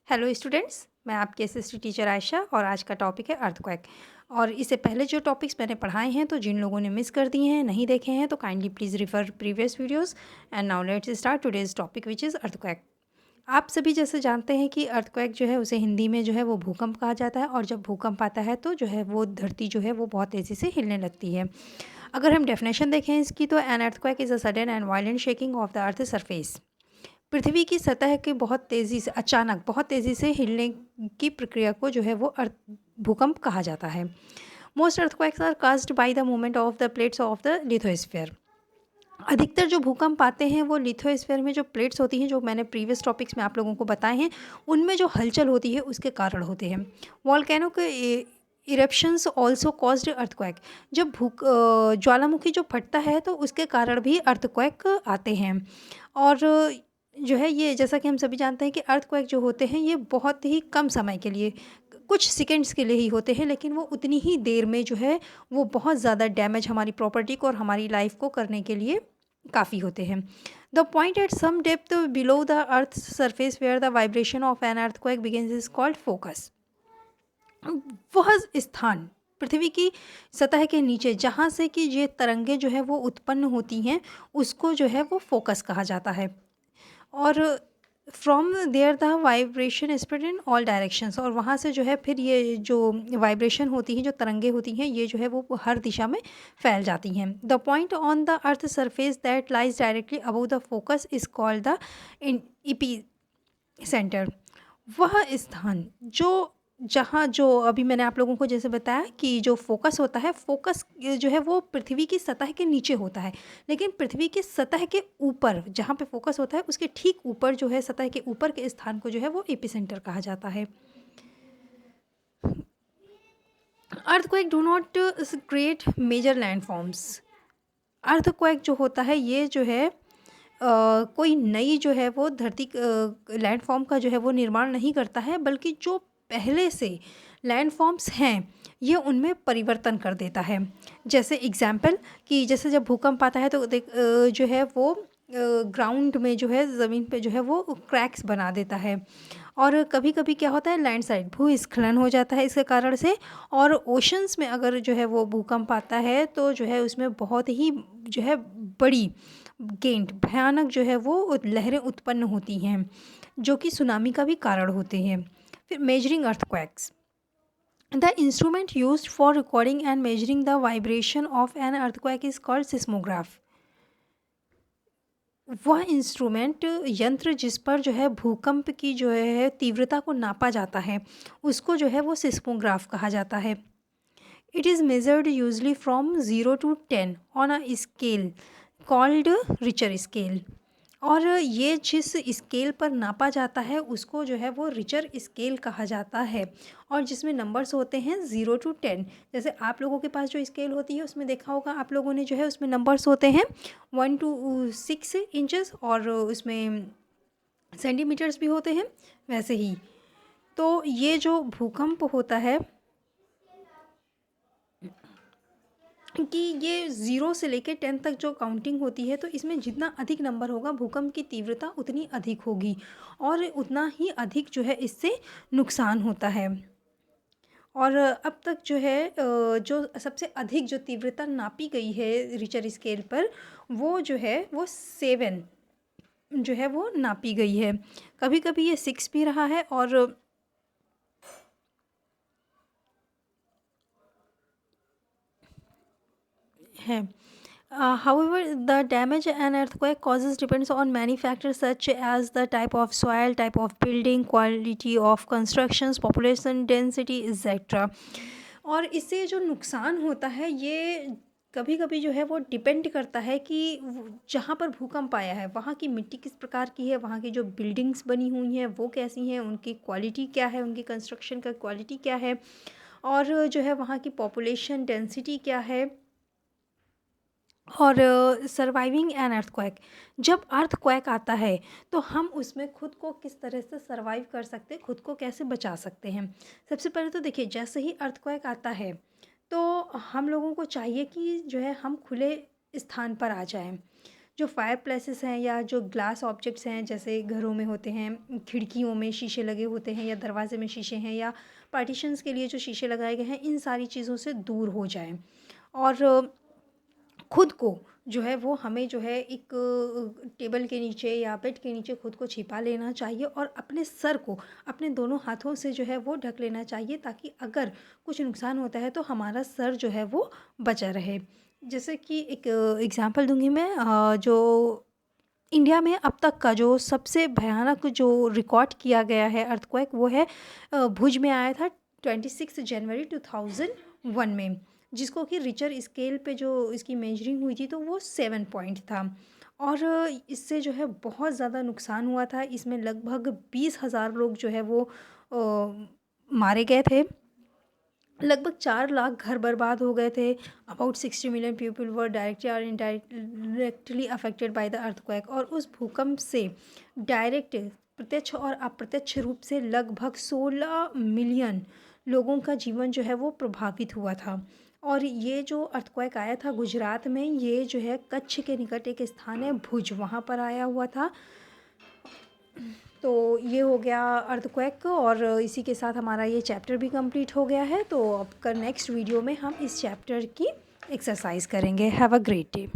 Hello students, मैं आपकी SST teacher Ayesha और आज का टॉपिक है अर्थक्वेक। और इससे पहले जो टॉपिक्स मैंने पढ़ाए हैं तो जिन लोगों ने मिस कर दिए हैं, नहीं देखे हैं, तो kindly please refer previous videos. And now let's start today's topic which is earthquake. आप सभी जैसे जानते हैं कि अर्थक्वेक जो है उसे हिंदी में जो है वो भूकंप कहा जाता है, और जब भूकंप आता है तो जो है वो धरती जो है वो बहुत तेज़ी से हिलने लगती है। अगर हम डेफिनेशन देखें इसकी, तो an earthquake is a sudden and violent shaking of the earth surface. पृथ्वी की सतह के बहुत तेज़ी से अचानक बहुत तेज़ी से हिलने की प्रक्रिया को जो है वो अर्थ भूकंप कहा जाता है। Most earthquakes are caused by the movement of the plates of the lithosphere. अधिकतर जो भूकंप आते हैं वो लिथोस्फीयर में जो प्लेट्स होती हैं, जो मैंने प्रीवियस टॉपिक्स में आप लोगों को बताए हैं, उनमें जो हलचल होती है उसके कारण होते हैं। वॉल्केनो के इरप्शंस ऑल्सो कॉज्ड अर्थक्वेक। जब ज्वालामुखी जो फटता है तो उसके कारण भी अर्थक्वेक आते हैं। और जो है ये, जैसा कि हम सभी जानते हैं कि अर्थक्वेक जो होते हैं ये बहुत ही कम समय के लिए, कुछ सेकंड्स के लिए ही होते हैं, लेकिन वो उतनी ही देर में जो है वो बहुत ज़्यादा डैमेज हमारी प्रॉपर्टी को और हमारी लाइफ को करने के लिए काफ़ी होते हैं। The point at some depth below the earth surface where the vibration of an earthquake begins is called focus. वह स्थान पृथ्वी की सतह के नीचे जहाँ से कि ये तरंगे जो है वो उत्पन्न होती हैं, उसको जो है वो फोकस कहा जाता है। और from there the vibration spread in all directions, और वहाँ से जो है फिर ये जो वाइब्रेशन होती हैं, जो तरंगे होती हैं, ये जो है वो हर दिशा में फैल जाती हैं। The point on the earth surface that lies directly above the focus is called the EP centre. वह स्थान जो, जहाँ जो अभी मैंने आप लोगों को जैसे बताया कि जो फोकस होता है, फोकस जो है वो पृथ्वी की सतह के नीचे होता है, लेकिन पृथ्वी की सतह के ऊपर जहाँ पे फोकस होता है उसके ठीक ऊपर जो है, सतह के ऊपर के स्थान को जो है वो एपिसेंटर कहा जाता है। Earthquake do not create major landforms. Earthquake जो होता है ये जो है कोई नई जो है वो धरती लैंडफॉर्म का जो है वो निर्माण नहीं करता है, बल्कि जो पहले से लैंडफॉर्म्स हैं ये उनमें परिवर्तन कर देता है। जैसे एग्जाम्पल कि जैसे जब भूकंप आता है तो जो है वो ग्राउंड में जो है, ज़मीन पे जो है वो क्रैक्स बना देता है। और कभी कभी क्या होता है, लैंडस्लाइड भूस्खलन हो जाता है इसके कारण से। और ओशंस में अगर जो है वो भूकंप आता है तो जो है उसमें बहुत ही जो है बड़ी गेंट भयानक जो है वो लहरें उत्पन्न होती हैं, जो कि सुनामी का भी कारण होते हैं। फिर measuring earthquakes. The instrument used for recording and measuring the vibration of an earthquake is called seismograph. वह इंस्ट्रूमेंट यंत्र जिस पर जो है भूकंप की जो है तीव्रता को नापा जाता है, उसको जो है वो सिस्मोग्राफ कहा जाता है। It is measured usually from 0 to 10 on a scale called Richter scale. और ये जिस स्केल पर नापा जाता है उसको जो है वो रिचर स्केल कहा जाता है, और जिसमें नंबर्स होते हैं 0 to 10। जैसे आप लोगों के पास जो स्केल होती है उसमें देखा होगा आप लोगों ने, जो है उसमें नंबर्स होते हैं 1 to 6 इंचेस, और उसमें सेंटीमीटर्स भी होते हैं वैसे ही। तो ये जो भूकंप होता है कि ये 0 से लेकर 10 तक जो काउंटिंग होती है, तो इसमें जितना अधिक नंबर होगा भूकंप की तीव्रता उतनी अधिक होगी, और उतना ही अधिक जो है इससे नुकसान होता है। और अब तक जो है जो सबसे अधिक जो तीव्रता नापी गई है रिचर स्केल पर, वो जो है वो 7 जो है वो नापी गई है। कभी कभी ये 6 भी रहा है। और है however, the damage an earthquake causes depends on many factors such as the type of soil, type of building, quality of constructions, population density, etc. और इससे जो नुकसान होता है ये कभी कभी जो है वो डिपेंड करता है कि जहाँ पर भूकंप आया है वहाँ की मिट्टी किस प्रकार की है, वहाँ की जो बिल्डिंग्स बनी हुई हैं वो कैसी हैं, उनकी क्वालिटी क्या है, उनकी कंस्ट्रक्शन का क्वालिटी क्या है, और जो है वहाँ की पॉपुलेशन डेंसिटी क्या है। और सर्वाइविंग एन अर्थक्वेक, जब अर्थक्वेक आता है तो हम उसमें खुद को किस तरह से सर्वाइव कर सकते हैं, खुद को कैसे बचा सकते हैं। सबसे पहले तो देखिए, जैसे ही अर्थक्वेक आता है तो हम लोगों को चाहिए कि जो है हम खुले स्थान पर आ जाएं। जो फायर प्लेसेस हैं या जो ग्लास ऑब्जेक्ट्स हैं, जैसे घरों में होते हैं, खिड़कियों में शीशे लगे होते हैं या दरवाजे में शीशे हैं या पार्टीशंस के लिए जो शीशे लगाए गए हैं, इन सारी चीज़ों से दूर हो जाएं। और खुद को जो है वो हमें जो है एक टेबल के नीचे या बेड के नीचे खुद को छिपा लेना चाहिए और अपने सर को अपने दोनों हाथों से जो है वो ढक लेना चाहिए, ताकि अगर कुछ नुकसान होता है तो हमारा सर जो है वो बचा रहे। जैसे कि एक एग्ज़ाम्पल दूँगी मैं, जो इंडिया में अब तक का जो सबसे भयानक जो रिकॉर्ड किया गया है अर्थक्वेक, वो है भुज में आया था 26 जनवरी 2001 में, जिसको कि रिचर स्केल पे जो इसकी मेजरिंग हुई थी तो वो 7 पॉइंट था। और इससे जो है बहुत ज़्यादा नुकसान हुआ था। इसमें लगभग 20,000 लोग जो है वो मारे गए थे। लगभग 4 लाख घर बर्बाद हो गए थे। About 60 million people were directly और indirectly affected by the earthquake. और उस भूकंप से डायरेक्ट, प्रत्यक्ष और अप्रत्यक्ष रूप से लगभग 16 मिलियन लोगों का जीवन जो है वो प्रभावित हुआ था। और ये जो अर्थक्वेक आया था गुजरात में, ये जो है कच्छ के निकट एक स्थान है भुज, वहाँ पर आया हुआ था। तो ये हो गया अर्थक्वेक, और इसी के साथ हमारा ये चैप्टर भी कंप्लीट हो गया है। तो अब कर नेक्स्ट वीडियो में हम इस चैप्टर की एक्सरसाइज करेंगे। Have a great day.